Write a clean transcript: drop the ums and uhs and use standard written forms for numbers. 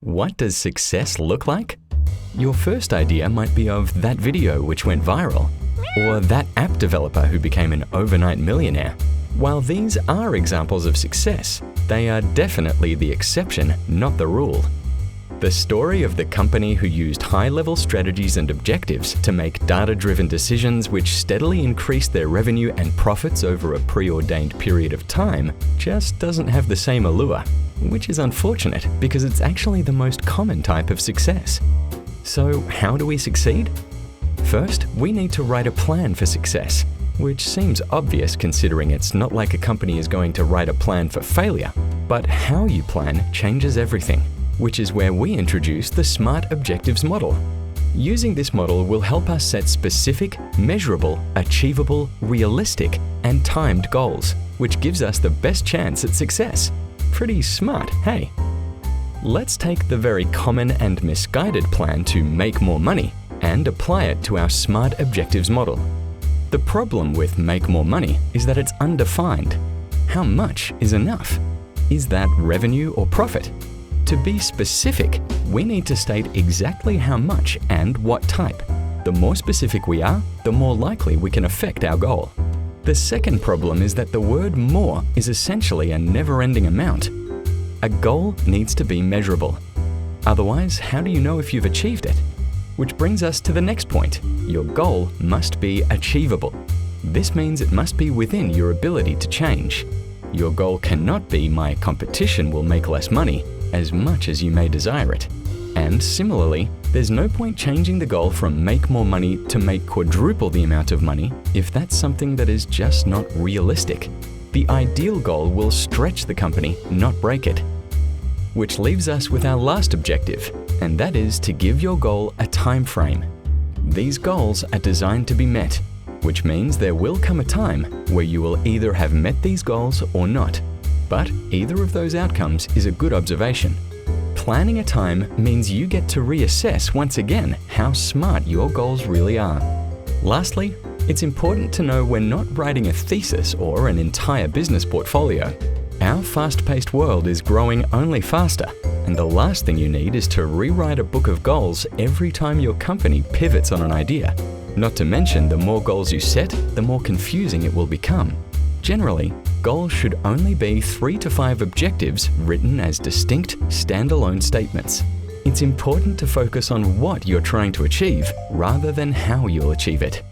What does success look like? Your first idea might be of that video which went viral, or that app developer who became an overnight millionaire. While these are examples of success, they are definitely the exception, not the rule. The story of the company who used high-level strategies and objectives to make data-driven decisions which steadily increased their revenue and profits over a preordained period of time just doesn't have the same allure, which is unfortunate because it's actually the most common type of success. So how do we succeed? First, we need to write a plan for success, which seems obvious considering it's not like a company is going to write a plan for failure. But how you plan changes everything, which is where we introduce the SMART Objectives model. Using this model will help us set specific, measurable, achievable, realistic, and timed goals, which gives us the best chance at success. Pretty smart, hey? Let's take the very common and misguided plan to make more money and apply it to our SMART Objectives model. The problem with make more money is that it's undefined. How much is enough? Is that revenue or profit? To be specific, we need to state exactly how much and what type. The more specific we are, the more likely we can affect our goal. The second problem is that the word more is essentially a never-ending amount. A goal needs to be measurable. Otherwise, how do you know if you've achieved it? Which brings us to the next point. Your goal must be achievable. This means it must be within your ability to change. Your goal cannot be my competition will make less money, as much as you may desire it. And similarly, there's no point changing the goal from make more money to make quadruple the amount of money if that's something that is just not realistic. The ideal goal will stretch the company, not break it. Which leaves us with our last objective, and that is to give your goal a time frame. These goals are designed to be met, which means there will come a time where you will either have met these goals or not. But either of those outcomes is a good observation. Planning a time means you get to reassess once again how smart your goals really are. Lastly, it's important to know we're not writing a thesis or an entire business portfolio. Our fast-paced world is growing only faster, and the last thing you need is to rewrite a book of goals every time your company pivots on an idea. Not to mention, the more goals you set, the more confusing it will become. Generally, goals should only be 3 to 5 objectives written as distinct, standalone statements. It's important to focus on what you're trying to achieve rather than how you'll achieve it.